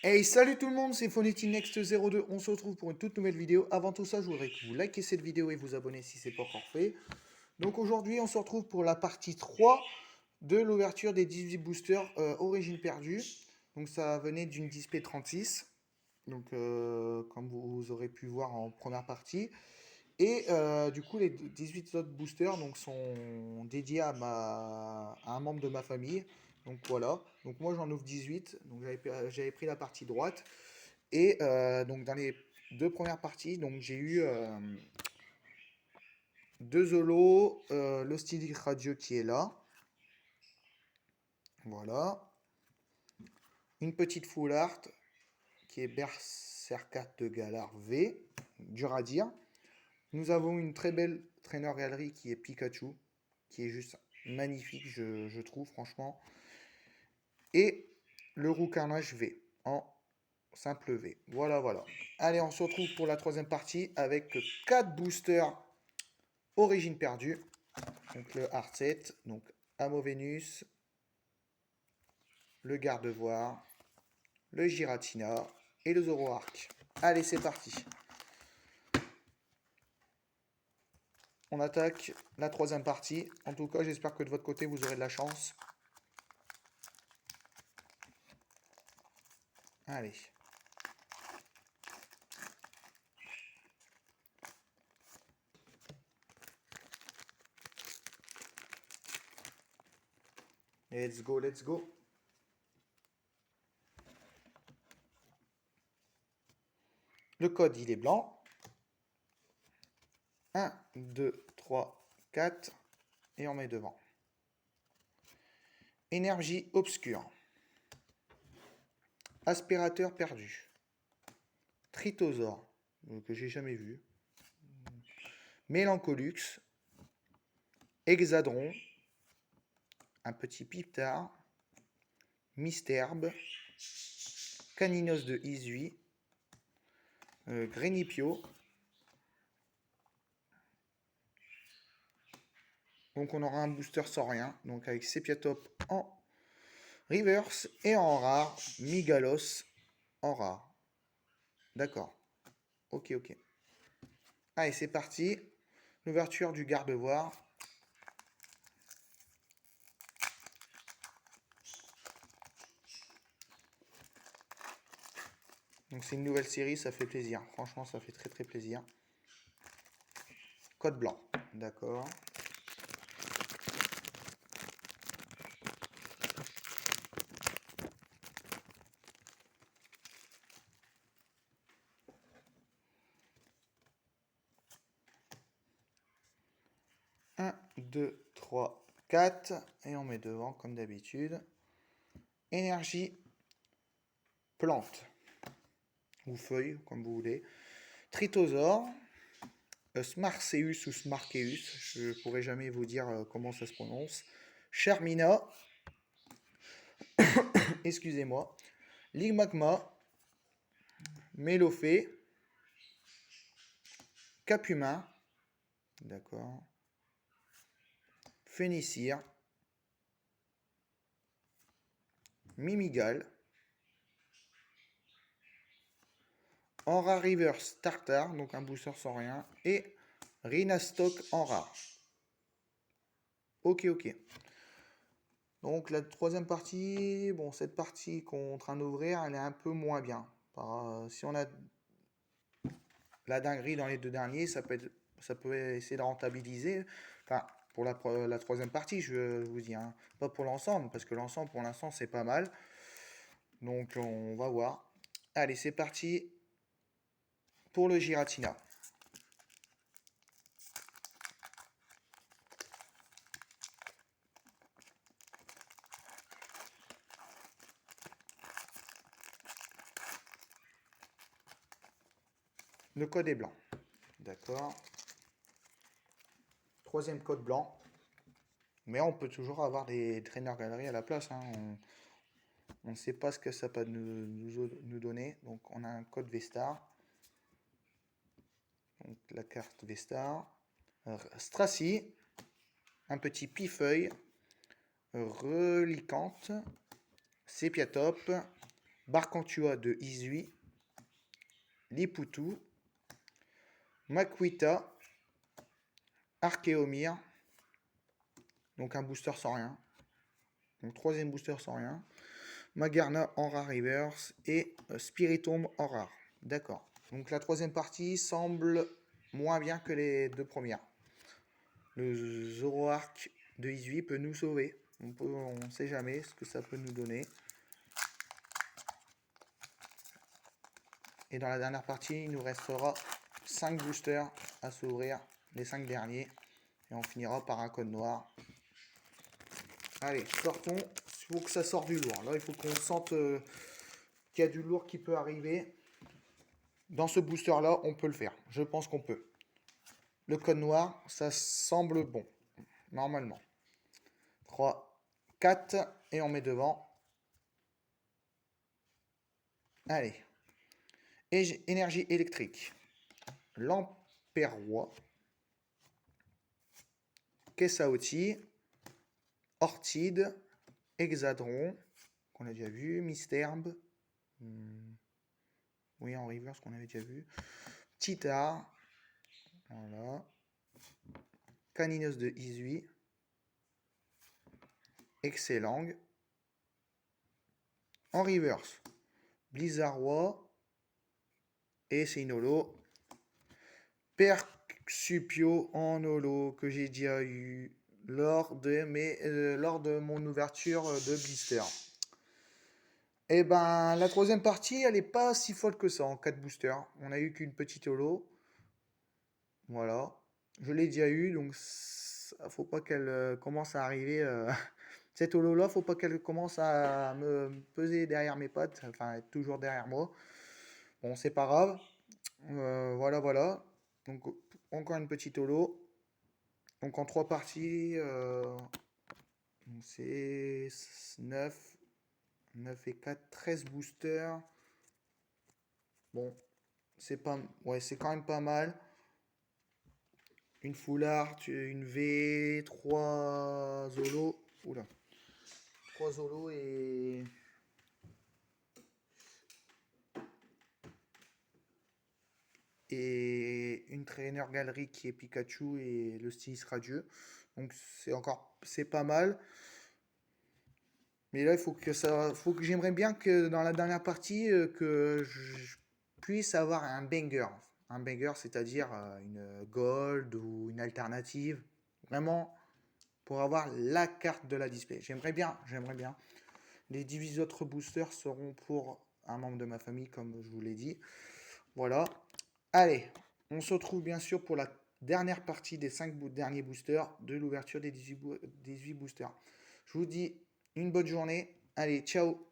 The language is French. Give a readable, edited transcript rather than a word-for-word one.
Hey, salut tout le monde, c'est PhoneticNext02. On se retrouve pour une toute nouvelle vidéo. Avant tout ça, je voudrais que vous likez cette vidéo et vous abonnez si ce n'est pas encore fait. Donc aujourd'hui, on se retrouve pour la partie 3 de l'ouverture des 18 boosters origine perdue. Donc ça venait d'une Display 36. Donc comme vous aurez pu voir en première partie. Et du coup, les 18 autres boosters donc, sont dédiés à un membre de ma famille. Donc voilà. Donc moi, j'en ouvre 18. Donc j'avais pris la partie droite. Et donc dans les deux premières parties, donc j'ai eu deux Zolos, le stylique radio qui est là. Voilà. Une petite full art qui est Berserkat de Galar V. Dur à dire. Nous avons une très belle trainer galerie qui est Pikachu, qui est juste magnifique, je trouve, franchement. Et le roux carnage V, en simple V. Voilà, voilà. Allez, on se retrouve pour la troisième partie avec 4 boosters origine perdue. Donc le Heartset, donc Amovenus, le Gardevoir, le Giratina et le Zoroark. Allez, c'est parti. On attaque la troisième partie. En tout cas, j'espère que de votre côté, vous aurez de la chance. Allez. Let's go, let's go. Le code, il est blanc. 1, 2, 3, 4. Et on met devant. Énergie obscure. Aspirateur perdu. Tritosaure, que j'ai jamais vu. Mélancolux. Hexadron. Un petit Piptard. Misterbe. Caninos de Isui. Grenipio. Donc on aura un booster sans rien. Donc avec Sepiatop en reverse et en rare. Migalos en rare. D'accord. Ok, ok. Allez, c'est parti. L'ouverture du Gardevoir. Donc c'est une nouvelle série, ça fait plaisir. Franchement, ça fait très très plaisir. Code blanc. D'accord. Un, 2, 3, 4. Et on met devant comme d'habitude. Énergie plante. Ou feuille, comme vous voulez. Tritosaure. Smarceus ou Smarkeus. Je ne pourrai jamais vous dire comment ça se prononce. Charmina. Excusez-moi. Ligmagma. Mélofée. Capumin. D'accord. Phénicire. Mimigal. En rare reverse Tartar, donc un booster sans rien. Et Rhinastock en rare. Ok, ok. Donc la troisième partie, bon, cette partie qu'on est en train d'ouvrir, elle est un peu moins bien. Si on a la dinguerie dans les deux derniers, ça peut essayer de rentabiliser. Enfin, pour la troisième partie, je vous dis, hein. Pas pour l'ensemble, parce que l'ensemble, pour l'instant, c'est pas mal. Donc on va voir. Allez, c'est parti pour le Giratina. Le code est blanc. D'accord. Troisième code blanc. Mais on peut toujours avoir des traîneurs galeries à la place, hein. On ne sait pas ce que ça peut nous donner. Donc on a un code Vestar. Donc la carte Vestar. Stracy. Un petit Pifeuille. Relicante. Sepiatop. Barcantua de Izui, Liputu, Makuita, Archeomir, donc un booster sans rien. Donc troisième booster sans rien. Magarna en rare reverse et Spiritomb en rare. D'accord. Donc la troisième partie semble moins bien que les deux premières. Le Zoroark de Izui peut nous sauver. On ne sait jamais ce que ça peut nous donner. Et dans la dernière partie, il nous restera 5 boosters à s'ouvrir, les 5 derniers. Et on finira par un code noir. Allez, sortons. Il faut que ça sorte du lourd. Là, il faut qu'on sente qu'il y a du lourd qui peut arriver. Dans ce booster-là, on peut le faire. Je pense qu'on peut. Le code noir, ça semble bon. Normalement. 3, 4. Et on met devant. Allez. Énergie électrique. Lamperrois. Kessaoti. Ortide. Hexadron. Qu'on a déjà vu. Misterbe. Oui, en reverse qu'on avait déjà vu. Titar. Voilà. Caninos de Izui. Excellent. En reverse. Blizzardwa. Et c'est une holo. Percupio en holo que j'ai déjà eu lors de mon ouverture de blister. Et ben la troisième partie, elle est pas si folle que ça en 4 boosters. On a eu qu'une petite holo. Voilà. Je l'ai déjà eu, donc faut pas qu'elle commence à arriver. Cette holo là, faut pas qu'elle commence à me peser derrière mes pattes, enfin être toujours derrière moi. Bon, c'est pas grave. Voilà. Donc encore une petite holo. Donc en 3 parties, c'est 9 et 4, 13 boosters. Bon, c'est quand même pas mal. Une full art, une V, 3 Zolo. Oula. 3 Zolo et une trainer galerie qui est Pikachu et le styliste radieux. Donc c'est pas mal. Mais là, faut que j'aimerais bien que dans la dernière partie, que je puisse avoir un banger. Un banger, c'est-à-dire une gold ou une alternative. Vraiment, pour avoir la carte de la display. J'aimerais bien. Les 18 autres boosters seront pour un membre de ma famille, comme je vous l'ai dit. Voilà. Allez, on se retrouve bien sûr pour la dernière partie des 5 derniers boosters de l'ouverture des 18 boosters. Je vous dis une bonne journée. Allez, ciao!